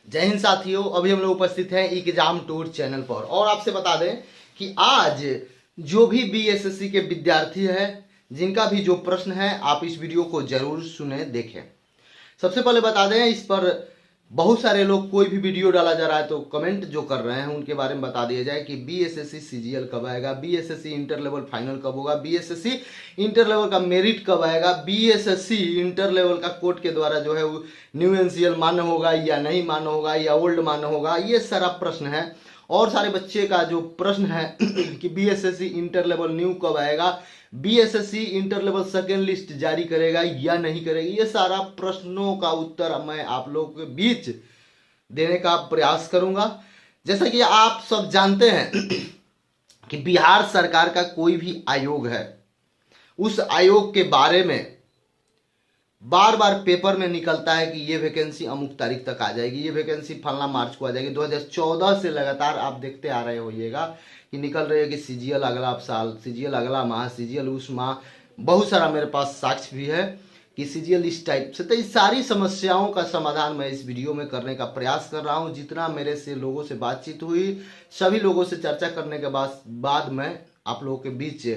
जय हिंद साथियों, अभी हम लोग उपस्थित हैं एग्जाम टूर चैनल पर और आपसे बता दें कि आज जो भी बीएसएससी के विद्यार्थी हैं जिनका भी जो प्रश्न है आप इस वीडियो को जरूर सुने देखें। सबसे पहले बता दें, इस पर बहुत सारे लोग कोई भी वीडियो डाला जा रहा है तो कमेंट जो कर रहे हैं उनके बारे में बता दिया जाए कि बीएसएससी सीजीएल कब आएगा, बीएसएससी इंटर लेवल फाइनल कब होगा, बीएसएससी इंटर लेवल का मेरिट कब आएगा, बीएसएससी इंटर लेवल का कोर्ट के द्वारा जो है वो न्यू एनसीएल मान्य होगा या नहीं मान्य होगा या ओल्ड मान्य होगा। ये सारा प्रश्न है और सारे बच्चे का जो प्रश्न है कि बीएसएससी इंटर लेवल न्यू कब आएगा, BSSC inter level second list जारी करेगा या नहीं करेगी। ये सारा प्रश्नों का उत्तर मैं आप लोगों के बीच देने का प्रयास करूंगा। जैसा कि आप सब जानते हैं कि बिहार सरकार का कोई भी आयोग है, उस आयोग के बारे में बार बार पेपर में निकलता है कि ये वैकेंसी अमुक तारीख तक आ जाएगी, ये वैकेंसी फलना मार्च को आ जाएगी। 2014 से लगातार आप देखते आ रहे होइएगा कि निकल रही है कि सीजीएल अगला साल, सीजीएल अगला माह, सीजीएल उस माह। बहुत सारा मेरे पास साक्ष्य भी है कि सीजीएल इस टाइप से। तो इस सारी समस्याओं का समाधान मैं इस वीडियो में करने का प्रयास कर रहा हूँ। जितना मेरे से लोगों से बातचीत हुई, सभी लोगों से चर्चा करने के बाद मैं आप लोगों के बीच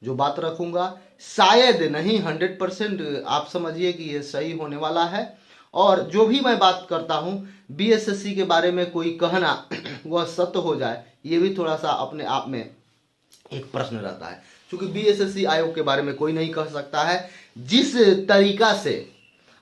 जो बात रखूंगा, शायद नहीं 100% आप समझिए कि ये सही होने वाला है। और जो भी मैं बात करता हूं बीएसएससी के बारे में कोई कहना वह सत्य हो जाए, ये भी थोड़ा सा अपने आप में एक प्रश्न रहता है, क्योंकि बीएसएससी आयोग के बारे में कोई नहीं कह सकता है। जिस तरीका से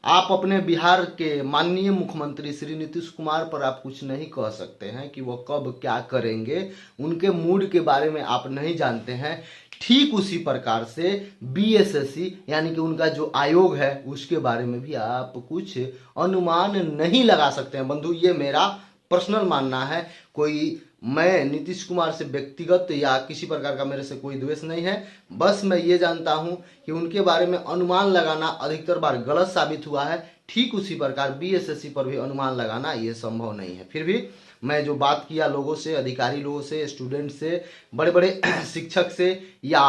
आप अपने बिहार के माननीय मुख्यमंत्री श्री नीतीश कुमार पर आप कुछ नहीं कह सकते हैं कि वह कब क्या करेंगे, उनके मूड के बारे में आप नहीं जानते हैं, ठीक उसी प्रकार से बीएसएससी यानी कि उनका जो आयोग है उसके बारे में भी आप कुछ अनुमान नहीं लगा सकते हैं। बंधु, ये मेरा पर्सनल मानना है। कोई मैं नीतीश कुमार से व्यक्तिगत या किसी प्रकार का मेरे से कोई द्वेष नहीं है, बस मैं ये जानता हूं कि उनके बारे में अनुमान लगाना अधिकतर बार गलत साबित हुआ है। ठीक उसी प्रकार बीएसएससी पर भी अनुमान लगाना ये संभव नहीं है। फिर भी मैं जो बात किया लोगों से, अधिकारी लोगों से, स्टूडेंट से, बड़े बड़े शिक्षक से या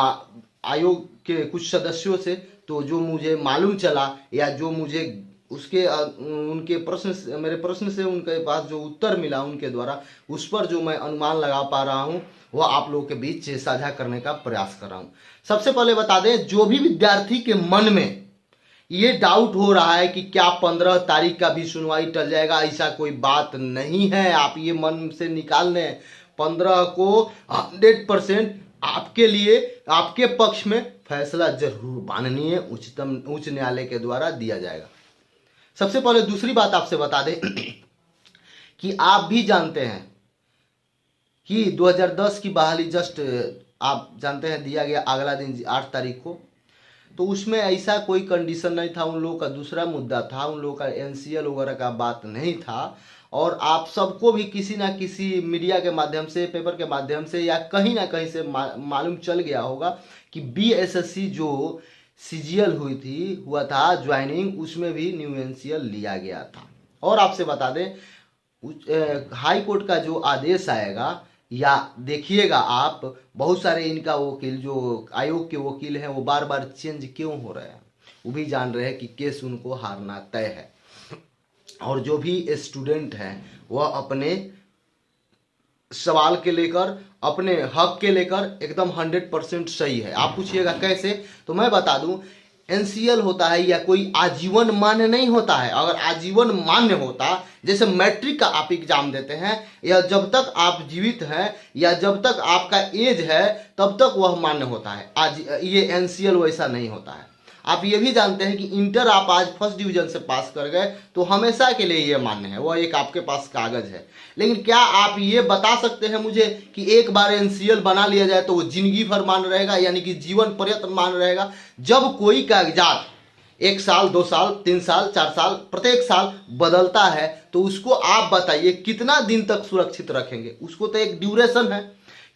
आयोग के कुछ सदस्यों से, तो जो मुझे मालूम चला या जो मुझे उसके उनके प्रश्न से, मेरे प्रश्न से उनके पास जो उत्तर मिला उनके द्वारा, उस पर जो मैं अनुमान लगा पा रहा हूँ वह आप लोगों के बीच साझा करने का प्रयास कर रहा हूँ। सबसे पहले बता दें, जो भी विद्यार्थी के मन में ये डाउट हो रहा है कि क्या 15 तारीख का भी सुनवाई टल जाएगा, ऐसा कोई बात नहीं है। आप ये मन से निकाल लें, 15 को 100% आपके लिए, आपके पक्ष में फैसला जरूर माननीय उच्च न्यायालय के द्वारा दिया जाएगा। सबसे पहले दूसरी बात आपसे बता दें कि आप भी जानते हैं कि 2010 की बहाली जस्ट आप जानते हैं दिया गया अगला दिन 8 तारीख को, तो उसमें ऐसा कोई कंडीशन नहीं था। उन लोगों का दूसरा मुद्दा था, उन लोगों का एनसीएल वगैरह का बात नहीं था। और आप सबको भी किसी ना किसी मीडिया के माध्यम से, पेपर के माध्यम से या कहीं ना कहीं से मालूम चल गया होगा कि बीएसएससी जो सीजीएल हुआ था ज्वाइनिंग, उसमें भी न्यू एनसीएल लिया गया था। और आपसे बता दें, हाई कोर्ट का जो आदेश आएगा, या देखिएगा आप, बहुत सारे इनका वकील, जो आयोग के वकील हैं, वो बार बार चेंज क्यों हो रहे हैं, वो भी जान रहे हैं कि केस उनको हारना तय है। और जो भी स्टूडेंट हैं वह अपने सवाल के लेकर, अपने हक के लेकर एकदम 100% सही है। आप पूछिएगा कैसे, तो मैं बता दूं, एनसीएल होता है या कोई आजीवन मान्य नहीं होता है। अगर आजीवन मान्य होता, जैसे मैट्रिक का आप एग्जाम देते हैं, या जब तक आप जीवित हैं या जब तक आपका एज है तब तक वह मान्य होता है। आज ये एनसीएल वैसा नहीं होता है। आप ये भी जानते हैं कि इंटर आप आज फर्स्ट डिवीजन से पास कर गए तो हमेशा के लिए ये मान्य है, वह एक आपके पास कागज है। लेकिन क्या आप ये बता सकते हैं मुझे कि एक बार एनसीएल बना लिया जाए तो वो जिंदगी भर मान्य रहेगा, यानी कि जीवन पर्यंत मान्य रहेगा? जब कोई कागजात 1 साल, 2 साल, 3 साल, 4 साल, प्रत्येक साल बदलता है, तो उसको आप बताइए कितना दिन तक सुरक्षित रखेंगे? उसको तो एक ड्यूरेशन है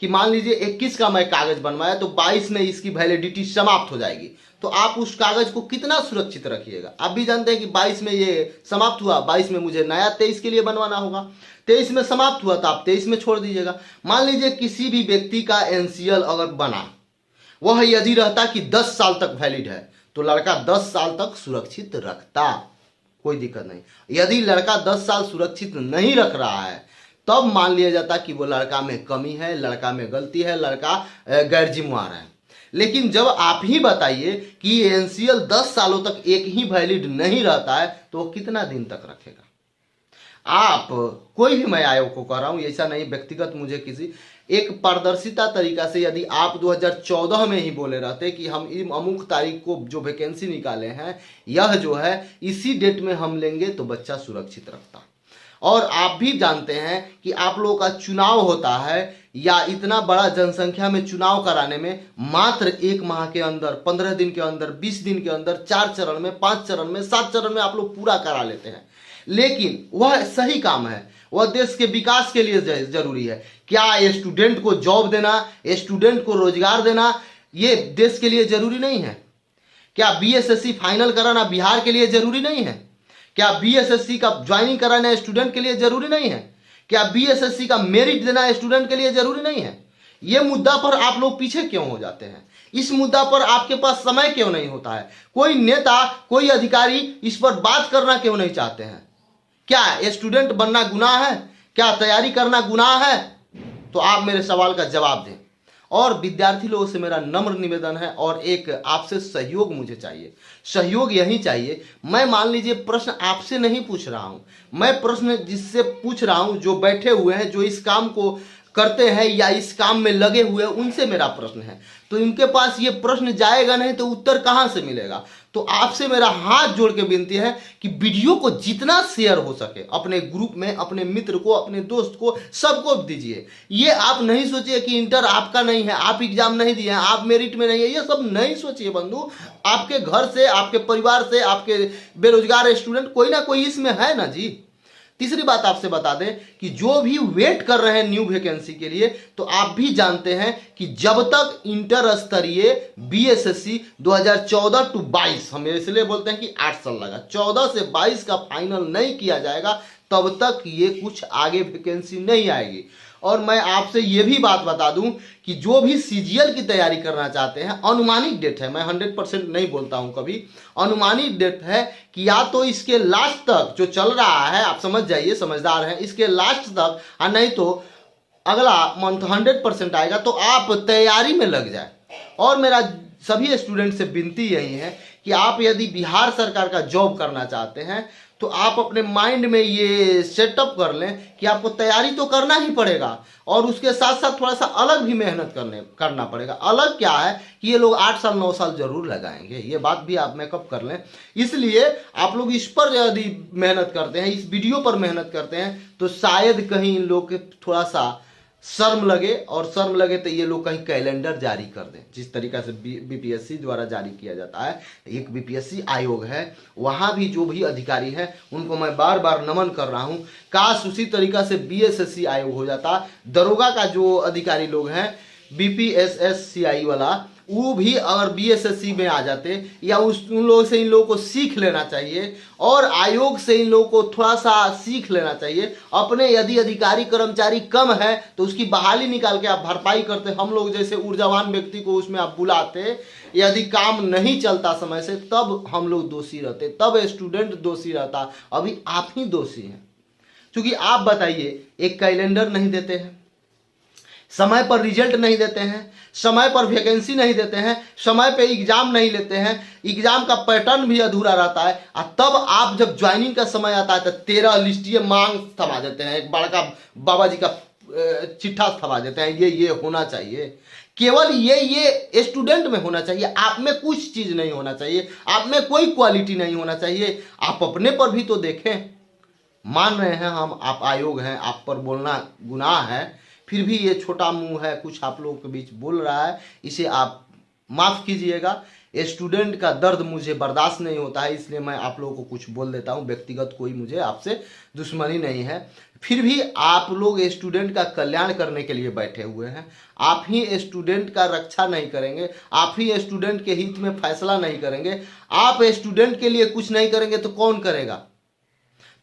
कि मान लीजिए 21 का मैं कागज बनवाया तो 22 में इसकी वैलिडिटी समाप्त हो जाएगी, तो आप उस कागज को कितना सुरक्षित रखिएगा? आप भी जानते हैं कि 22 में ये समाप्त हुआ, 22 में मुझे नया 23 के लिए बनवाना होगा, 23 में समाप्त हुआ तो आप 23 में छोड़ दीजिएगा। मान लीजिए किसी भी व्यक्ति का एनसीएल अगर बना, वह यदि रहता कि 10 साल तक वैलिड है, तो लड़का 10 साल तक सुरक्षित रखता। कोई दिक्कत नहीं। यदि लड़का 10 साल सुरक्षित नहीं रख रहा है तब मान लिया जाता कि वो लड़का में कमी है, लड़का में गलती है, लड़का गैर जिम्मेवार है। लेकिन जब आप ही बताइए कि एनसीएल 10 सालों तक एक ही वैलिड नहीं रहता है तो वो कितना दिन तक रखेगा। आप कोई भी, मैं आयोग को कह रहा हूं, ऐसा नहीं व्यक्तिगत मुझे किसी, एक पारदर्शिता तरीका से यदि आप 2014 में ही बोले रहते कि हम अमुक तारीख को जो वैकेंसी निकाले हैं यह जो है इसी डेट में हम लेंगे तो बच्चा सुरक्षित रखता। और आप भी जानते हैं कि आप लोगों का चुनाव होता है या इतना बड़ा जनसंख्या में चुनाव कराने में मात्र 1 माह के अंदर, 15 दिन के अंदर, 20 दिन के अंदर 4 चरण में, 5 चरण में, 7 चरण में आप लोग पूरा करा लेते हैं। लेकिन वह सही काम है, वह देश के विकास के लिए जरूरी है। क्या स्टूडेंट को जॉब देना, स्टूडेंट को रोजगार देना ये देश के लिए जरूरी नहीं है? क्या बीएसएससी फाइनल कराना बिहार के लिए जरूरी नहीं है? क्या बीएसएससी का ज्वाइनिंग कराना स्टूडेंट के लिए जरूरी नहीं है? क्या बीएसएससी का मेरिट देना स्टूडेंट के लिए जरूरी नहीं है? ये मुद्दा पर आप लोग पीछे क्यों हो जाते हैं? इस मुद्दा पर आपके पास समय क्यों नहीं होता है? कोई नेता, कोई अधिकारी इस पर बात करना क्यों नहीं चाहते हैं? क्या स्टूडेंट बनना गुनाह है? क्या तैयारी करना गुनाह है? तो आप मेरे सवाल का जवाब दें। और विद्यार्थी लोगों से मेरा नम्र निवेदन है और एक आपसे सहयोग मुझे चाहिए। सहयोग यही चाहिए, मैं मान लीजिए प्रश्न आपसे नहीं पूछ रहा हूं, मैं प्रश्न जिससे पूछ रहा हूं जो बैठे हुए हैं, जो इस काम को करते हैं या इस काम में लगे हुए हैं, उनसे मेरा प्रश्न है। तो इनके पास ये प्रश्न जाएगा नहीं तो उत्तर कहां से मिलेगा? तो आपसे मेरा हाथ जोड़ के विनती है कि वीडियो को जितना शेयर हो सके अपने ग्रुप में, अपने मित्र को, अपने दोस्त को, सबको दीजिए। ये आप नहीं सोचिए कि इंटर आपका नहीं है, आप एग्जाम नहीं दिए हैं, आप मेरिट में नहीं है, ये सब नहीं सोचिए बंधु। आपके घर से, आपके परिवार से, आपके बेरोजगार स्टूडेंट कोई ना कोई इसमें है ना जी। तीसरी बात आपसे बता दें कि जो भी वेट कर रहे हैं न्यू वैकेंसी के लिए, तो आप भी जानते हैं कि जब तक इंटर स्तरीय बीएसएससी 2014 टू 22, हम इसलिए बोलते हैं कि 8 साल लगा, 14 से 22 का फाइनल नहीं किया जाएगा तब तक ये कुछ आगे वैकेंसी नहीं आएगी। और मैं आपसे ये भी बात बता दूं कि जो भी सीजीएल की तैयारी करना चाहते हैं, अनुमानित डेट है, मैं 100% नहीं बोलता हूं कभी, अनुमानित डेट है कि या तो इसके लास्ट तक जो चल रहा है, आप समझ जाइए, समझदार हैं, इसके लास्ट तक, और नहीं तो अगला मंथ 100% आएगा, तो आप तैयारी में लग जाए। और मेरा सभी स्टूडेंट से विनती यही है कि आप यदि बिहार सरकार का जॉब करना चाहते हैं तो आप अपने माइंड में ये सेटअप कर लें कि आपको तैयारी तो करना ही पड़ेगा और उसके साथ साथ थोड़ा सा अलग भी मेहनत करना पड़ेगा। अलग क्या है कि ये लोग 8 साल 9 साल जरूर लगाएंगे, ये बात भी आप मेकअप कर लें। इसलिए आप लोग इस पर यदि मेहनत करते हैं, इस वीडियो पर मेहनत करते हैं, तो शायद कहीं इन लोग के थोड़ा सा शर्म लगे, और शर्म लगे तो ये लोग कहीं कैलेंडर जारी कर दें, जिस तरीका से बीपीएससी द्वारा जारी किया जाता है। एक बीपीएससी आयोग है, वहाँ भी जो भी अधिकारी हैं उनको मैं बार बार नमन कर रहा हूँ। काश उसी तरीका से बीएसएससी आयोग हो जाता। दरोगा का जो अधिकारी लोग हैं, बीपीएसएससीआई वाला, वो भी अगर बीएसएससी में आ जाते या उन लोगों से इन लोगों को सीख लेना चाहिए, और आयोग से इन लोगों को थोड़ा सा सीख लेना चाहिए। अपने यदि अधिकारी कर्मचारी कम है तो उसकी बहाली निकाल के आप भरपाई करते, हम लोग जैसे ऊर्जावान व्यक्ति को उसमें आप बुलाते। यदि काम नहीं चलता समय से तब हम लोग दोषी रहते, तब स्टूडेंट दोषी रहता। अभी आप ही दोषी हैं, क्योंकि आप बताइए, एक कैलेंडर नहीं देते हैं, समय पर रिजल्ट नहीं देते हैं, समय पर वैकेंसी नहीं देते हैं, समय पे एग्जाम नहीं लेते हैं, एग्जाम का पैटर्न भी अधूरा रहता है, और तब आप जब ज्वाइनिंग का समय आता है तो 13 लिस्टिए मांग थमा देते हैं, एक बड़का बाबा जी का चिट्ठा थमा देते हैं, ये होना चाहिए। केवल ये स्टूडेंट में होना चाहिए, आप में कुछ चीज नहीं होना चाहिए, आप में कोई क्वालिटी नहीं होना चाहिए। आप अपने पर भी तो देखें। मान रहे हैं हम, आप आयोग हैं, आप पर बोलना गुनाह है, फिर भी ये छोटा मुंह है, कुछ आप लोगों के बीच बोल रहा है, इसे आप माफ़ कीजिएगा। स्टूडेंट का दर्द मुझे बर्दाश्त नहीं होता है, इसलिए मैं आप लोगों को कुछ बोल देता हूं। व्यक्तिगत कोई मुझे आपसे दुश्मनी नहीं है, फिर भी आप लोग स्टूडेंट का कल्याण करने के लिए बैठे हुए हैं। आप ही स्टूडेंट का रक्षा नहीं करेंगे, आप ही स्टूडेंट के हित में फैसला नहीं करेंगे, आप स्टूडेंट के लिए कुछ नहीं करेंगे तो कौन करेगा?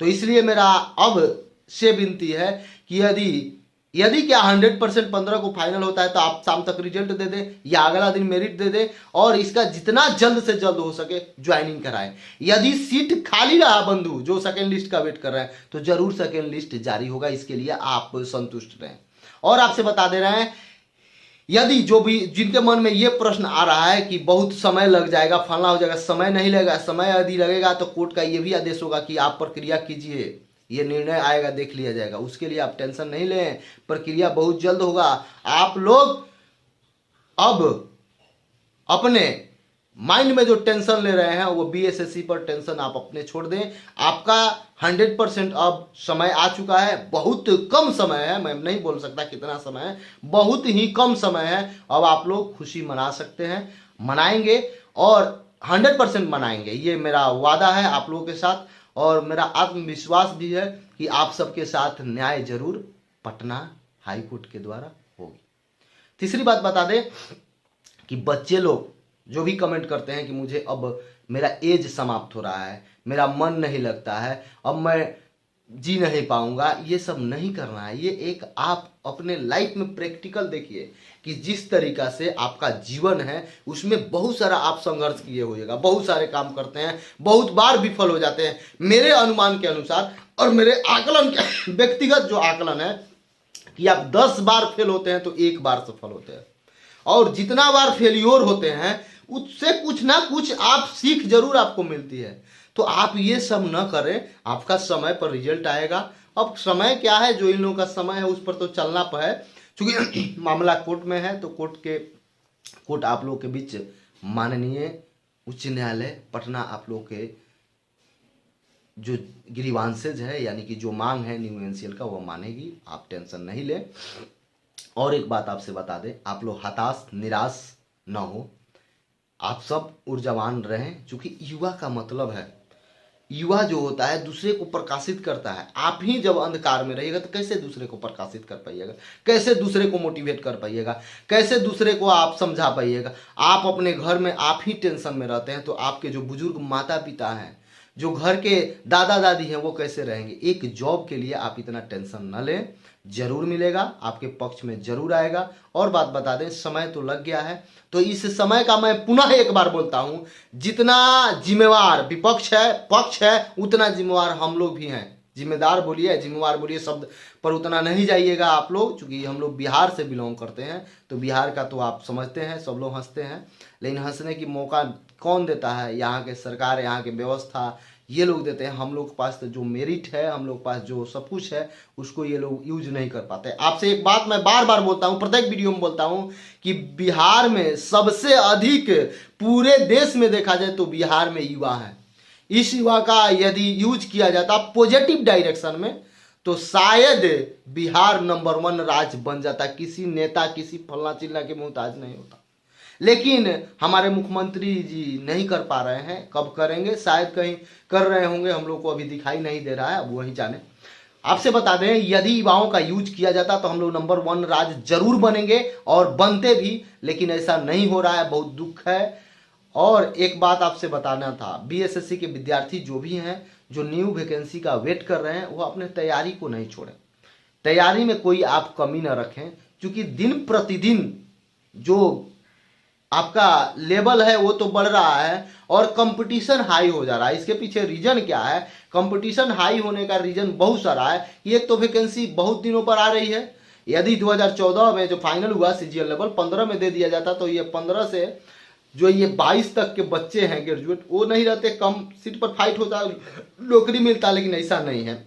तो इसलिए मेरा अब से विनती है कि यदि यदि क्या 100% 15 को फाइनल होता है तो आप शाम तक रिजल्ट दे दें या अगला दिन मेरिट दे दें और इसका जितना जल्द से जल्द हो सके ज्वाइनिंग कराएं। यदि सीट खाली रहा बंधु जो सेकेंड लिस्ट का वेट कर रहे हैं तो जरूर सेकेंड लिस्ट जारी होगा, इसके लिए आप संतुष्ट रहें। और आपसे बता दे रहे हैं, यदि जो भी जिनके मन में ये प्रश्न आ रहा है कि बहुत समय लग जाएगा, फलना हो जाएगा, समय नहीं लगेगा, समय यदि लगेगा तो कोर्ट का ये भी आदेश होगा कि आप प्रक्रिया कीजिए, ये निर्णय आएगा, देख लिया जाएगा, उसके लिए आप टेंशन नहीं लें, प्रक्रिया बहुत जल्द होगा। आप लोग अब अपने माइंड में जो टेंशन ले रहे हैं वो बीएसएससी पर टेंशन आप अपने छोड़ दें। आपका 100% अब समय आ चुका है, बहुत कम समय है, मैं नहीं बोल सकता कितना समय है, बहुत ही कम समय है। अब आप लोग खुशी मना सकते हैं, मनाएंगे और 100% मनाएंगे, ये मेरा वादा है आप लोगों के साथ और मेरा आत्मविश्वास भी है कि आप सबके साथ न्याय जरूर पटना हाई कोर्ट के द्वारा होगी। तीसरी बात बता दें कि बच्चे लोग जो भी कमेंट करते हैं कि मुझे अब मेरा एज समाप्त हो रहा है, मेरा मन नहीं लगता है, अब मैं जी नहीं पाऊंगा, ये सब नहीं करना है। ये एक आप अपने लाइफ में प्रैक्टिकल देखिए कि जिस तरीका से आपका जीवन है उसमें बहुत सारा आप संघर्ष किए होइएगा, बहुत सारे काम करते हैं, बहुत बार विफल हो जाते हैं। मेरे अनुमान के अनुसार और मेरे आकलन के व्यक्तिगत जो आकलन है कि आप 10 बार फेल होते हैं तो 1 बार सफल होते हैं, और जितना बार फेलियोर होते हैं उससे कुछ ना कुछ आप सीख जरूर आपको मिलती है। तो आप ये सब न करें, आपका समय पर रिजल्ट आएगा। अब समय क्या है, जो इन लोगों का समय है उस पर तो चलना है, क्योंकि मामला कोर्ट में है तो कोर्ट आप लोगों के बीच माननीय उच्च न्यायालय पटना आप लोगों के जो ग्रीवांसेज है यानी कि जो मांग है न्यू एनसीएल का वो मानेगी, आप टेंशन नहीं लें। और एक बात आपसे बता दें, आप लोग हताश निराश न हो, आप सब ऊर्जावान रहें, क्योंकि युवा का मतलब है, युवा जो होता है दूसरे को प्रकाशित करता है। आप ही जब अंधकार में रहिएगा तो कैसे दूसरे को प्रकाशित कर पाइएगा, कैसे दूसरे को मोटिवेट कर पाइएगा, कैसे दूसरे को आप समझा पाइएगा। आप अपने घर में आप ही टेंशन में रहते हैं तो आपके जो बुजुर्ग माता पिता हैं, जो घर के दादा दादी हैं, वो कैसे रहेंगे। एक जॉब के लिए आप इतना टेंशन न लें, जरूर मिलेगा, आपके पक्ष में जरूर आएगा। और बात बता दें, समय तो लग गया है, तो इस समय का मैं पुनः एक बार बोलता हूं, जितना जिम्मेवार विपक्ष है पक्ष है उतना जिम्मेवार हम लोग भी हैं। जिम्मेदार बोलिए जिम्मेवार बोलिए शब्द पर उतना नहीं जाइएगा आप लोग, क्योंकि हम लोग बिहार से बिलोंग करते हैं तो बिहार का तो आप समझते हैं, सब लोग हंसते हैं, लेकिन हंसने की मौका कौन देता है, यहाँ के सरकार, यहाँ के व्यवस्था, ये लोग देते हैं। हम लोग के पास तो जो मेरिट है, हम लोग के पास जो सब कुछ है उसको ये लोग यूज नहीं कर पाते। आपसे एक बात मैं बार बार बोलता हूँ, प्रत्येक वीडियो में बोलता हूँ कि बिहार में सबसे अधिक पूरे देश में देखा जाए तो बिहार में युवा है। इस युवा का यदि यूज किया जाता पॉजिटिव डायरेक्शन में तो शायद बिहार नंबर 1 राज्य बन जाता, किसी नेता किसी फलना चिल्ला के मोहताज नहीं होता। लेकिन हमारे मुख्यमंत्री जी नहीं कर पा रहे हैं, कब करेंगे, शायद कहीं कर रहे होंगे, हम लोग को अभी दिखाई नहीं दे रहा है, अब वही जाने। आपसे बता दें, यदि युवाओं का यूज किया जाता तो हम लोग नंबर 1 राज्य जरूर बनेंगे और बनते भी, लेकिन ऐसा नहीं हो रहा है, बहुत दुख है। और एक बात आपसे बताना था, बीएसएससी के विद्यार्थी जो भी हैं, जो न्यू वैकेंसी का वेट कर रहे हैं, वो अपने तैयारी को नहीं छोड़ें, तैयारी में कोई आप कमी ना रखें, क्योंकि दिन प्रतिदिन जो आपका लेवल है वो तो बढ़ रहा है और कंपटीशन हाई हो जा रहा है। इसके पीछे रीजन क्या है, कंपटीशन हाई होने का रीजन बहुत सारा है। एक तो वैकेंसी बहुत दिनों पर आ रही है, यदि 2014 में जो फाइनल हुआ सीजीएल लेवल 15 में दे दिया जाता तो ये 15 से जो ये 22 तक के बच्चे हैं ग्रेजुएट, वो नहीं रहते, कम सीट पर फाइट होता, नौकरी मिलता, लेकिन ऐसा नहीं है।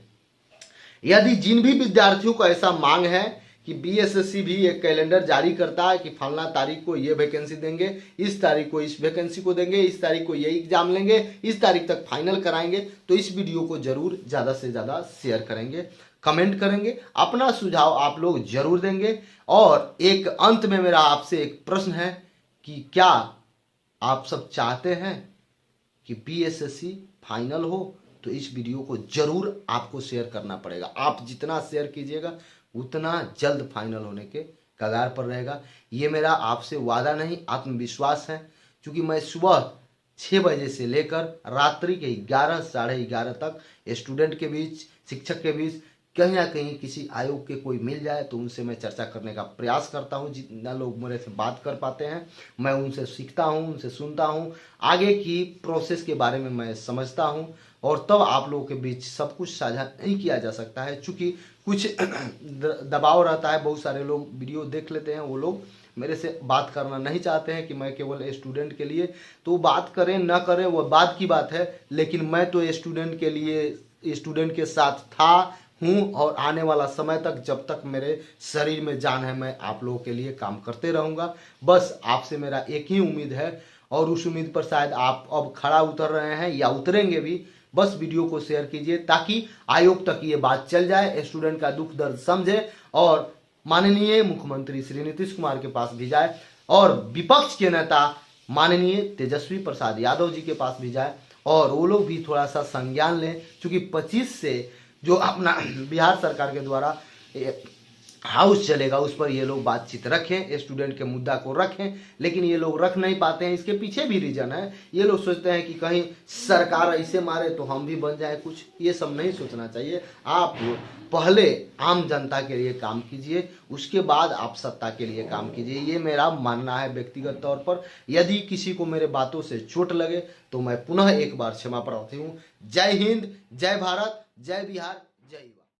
यदि जिन भी विद्यार्थियों को ऐसा मांग है कि बीएसएससी भी एक कैलेंडर जारी करता है कि फलना तारीख को ये वैकेंसी देंगे, इस तारीख को इस वैकेंसी को देंगे, इस तारीख को ये एग्जाम लेंगे, इस तारीख तक फाइनल कराएंगे, तो इस वीडियो को जरूर ज़्यादा से ज़्यादा शेयर करेंगे, कमेंट करेंगे, अपना सुझाव आप लोग जरूर देंगे। और एक अंत में मेरा आपसे एक प्रश्न है कि क्या आप सब चाहते हैं कि बीएसएससी फाइनल हो, तो इस वीडियो को जरूर आपको शेयर करना पड़ेगा। आप जितना शेयर कीजिएगा उतना जल्द फाइनल होने के कगार पर रहेगा। ये मेरा आपसे वादा नहीं, आत्मविश्वास है, क्योंकि मैं सुबह 6 बजे से लेकर रात्रि के 11 साढ़े 11 तक स्टूडेंट के बीच, शिक्षक के बीच कहीं ना कहीं किसी आयोग के कोई मिल जाए तो उनसे मैं चर्चा करने का प्रयास करता हूँ। जितना लोग मेरे से बात कर पाते हैं मैं उनसे सीखता हूँ, उनसे सुनता हूँ, आगे की प्रोसेस के बारे में मैं समझता हूँ और तब आप लोगों के बीच सब कुछ साझा नहीं किया जा सकता है। चूँकि कुछ दबाव रहता है, बहुत सारे लोग वीडियो देख लेते हैं, वो लोग मेरे से बात करना नहीं चाहते हैं कि मैं केवल स्टूडेंट के लिए, तो बात करें ना करें वो बात की बात है, लेकिन मैं तो स्टूडेंट के लिए, स्टूडेंट के साथ था, हूँ और आने वाला समय तक जब तक मेरे शरीर में जान है मैं आप लोगों के लिए काम करते रहूँगा। बस आपसे मेरा एक ही उम्मीद है और उस उम्मीद पर शायद आप अब खड़ा उतर रहे हैं या उतरेंगे भी। बस वीडियो को शेयर कीजिए ताकि आयोग तक ये बात चल जाए, स्टूडेंट का दुख दर्द समझे और माननीय मुख्यमंत्री श्री नीतीश कुमार के पास भी जाए और विपक्ष के नेता माननीय तेजस्वी प्रसाद यादव जी के पास भी जाए और वो लोग भी थोड़ा सा संज्ञान लें। क्योंकि 25 से जो अपना बिहार सरकार के द्वारा हाउस चलेगा उस पर ये लोग बातचीत रखें, स्टूडेंट के मुद्दा को रखें, लेकिन ये लोग रख नहीं पाते हैं। इसके पीछे भी रीजन है, ये लोग सोचते हैं कि कहीं सरकार ऐसे मारे तो हम भी बन जाए कुछ। ये सब नहीं सोचना चाहिए। आप पहले आम जनता के लिए काम कीजिए, उसके बाद आप सत्ता के लिए काम कीजिए, ये मेरा मानना है व्यक्तिगत तौर पर। यदि किसी को मेरे बातों से चोट लगे तो मैं पुनः एक बार क्षमा प्रार्थी हूँ। जय हिंद, जय भारत, जय बिहार।